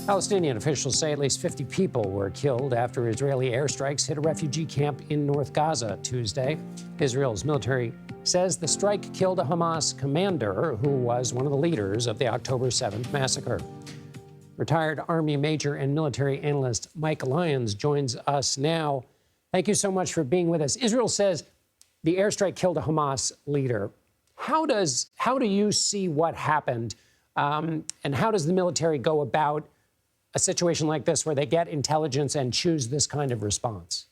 Palestinian officials say at least 50 people were killed after Israeli airstrikes hit a refugee camp in North Gaza Tuesday. Israel's military says the strike killed a Hamas commander who was one of the leaders of the October 7th massacre. Retired Army Major and military analyst Mike Lyons joins us now. Thank you so much for being with us. Israel says the airstrike killed a Hamas leader. How do you see what happened, and how does the military go about a situation like this where they get intelligence and choose this kind of response?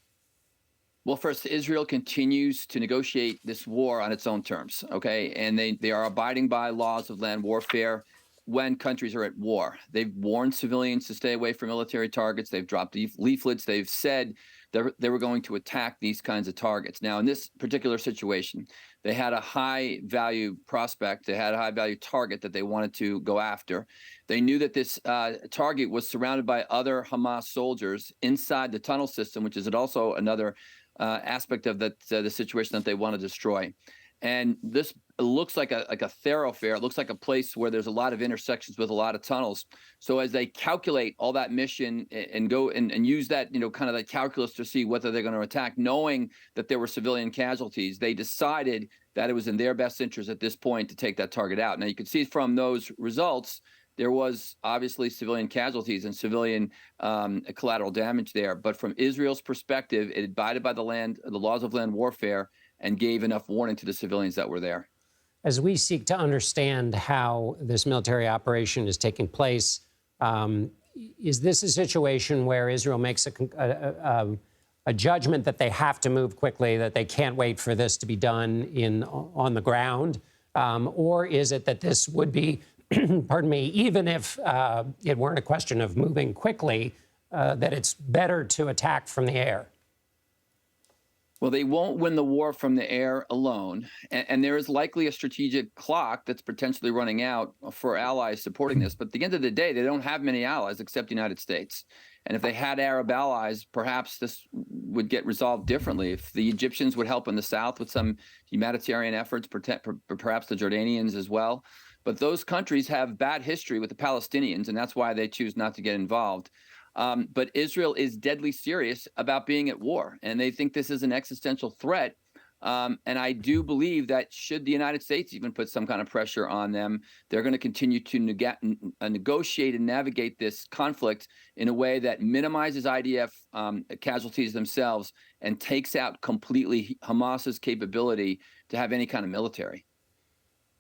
Well, first, Israel continues to negotiate this war on its own terms, okay? And they are abiding by laws of land warfare when countries are at war. They've warned civilians to stay away from military targets. They've dropped leaflets. They've said they were going to attack these kinds of targets. Now, in this particular situation, they had a high-value prospect. They had a high-value target that they wanted to go after. They knew that this target was surrounded by other Hamas soldiers inside the tunnel system, which is also another aspect of the situation that they want to destroy. And this looks like a thoroughfare. It looks like a place where there's a lot of intersections with a lot of tunnels. So as they calculate all that mission and go and use that, kind of that calculus to see whether they're going to attack, knowing that there were civilian casualties, they decided that it was in their best interest at this point to take that target out. Now, you can see from those results, there was obviously civilian casualties and civilian collateral damage there. But from Israel's perspective, it abided by the laws of land warfare and gave enough warning to the civilians that were there. As we seek to understand how this military operation is taking place, is this a situation where Israel makes a judgment that they have to move quickly, that they can't wait for this to be done on the ground? Or is it that this would be, pardon me, even if it weren't a question of moving quickly, that it's better to attack from the air? Well, they won't win the war from the air alone. And there is likely a strategic clock that's potentially running out for allies supporting this. But at the end of the day, they don't have many allies except the United States. And if they had Arab allies, perhaps this would get resolved differently. If the Egyptians would help in the south with some humanitarian efforts, perhaps the Jordanians as well. But those countries have bad history with the Palestinians, and that's why they choose not to get involved. But Israel is deadly serious about being at war, and they think this is an existential threat. And I do believe that should the United States even put some kind of pressure on them, they're going to continue to negotiate and navigate this conflict in a way that minimizes IDF casualties themselves and takes out completely Hamas's capability to have any kind of military.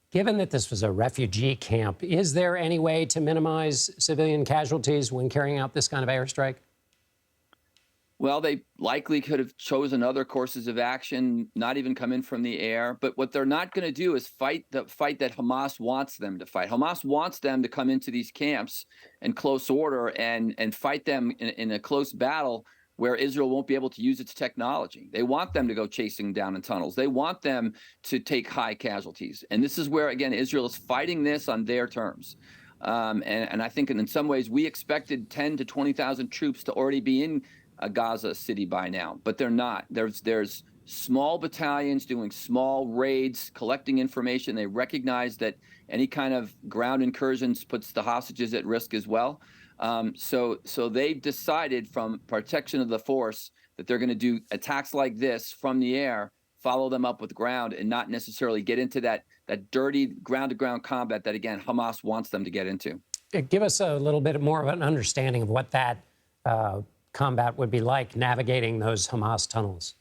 Given that this was a refugee camp, is there any way to minimize civilian casualties when carrying out this kind of airstrike? Well, they likely could have chosen other courses of action, not even come in from the air. But what they're not going to do is fight the fight that Hamas wants them to fight. Hamas wants them to come into these camps in close order and fight them in a close battle where Israel won't be able to use its technology. They want them to go chasing down in tunnels. They want them to take high casualties. And this is where, again, Israel is fighting this on their terms. And I think in some ways we expected 10 to 20,000 troops to already be in Gaza City by now, but they're not. There's small battalions doing small raids, collecting information. They recognize that any kind of ground incursions puts the hostages at risk as well. So they've decided from protection of the force that they're going to do attacks like this from the air, follow them up with ground, and not necessarily get into that dirty ground-to-ground combat that, again, Hamas wants them to get into. Give us a little bit more of an understanding of what that combat would be like, navigating those Hamas tunnels.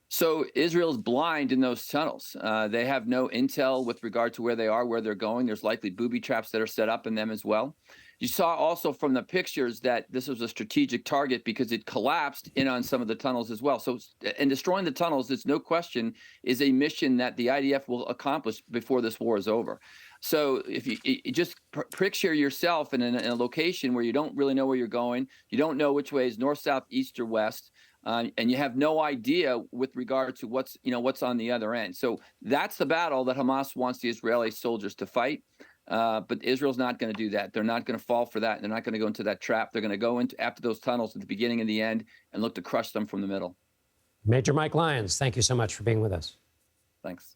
So Israel's blind in those tunnels. They have no intel with regard to where they are, where they're going. There's likely booby traps that are set up in them as well. You saw also from the pictures that this was a strategic target because it collapsed in on some of the tunnels as well. So, and destroying the tunnels, there's no question, is a mission that the IDF will accomplish before this war is over. So if you just picture yourself in a location where you don't really know where you're going, you don't know which way is north, south, east, or west, and you have no idea with regard to what's on the other end. So that's the battle that Hamas wants the Israeli soldiers to fight. But Israel's not going to do that. They're not going to fall for that. They're not going to go into that trap. They're going to go into after those tunnels at the beginning and the end and look to crush them from the middle. Major Mike Lyons, thank you so much for being with us. Thanks.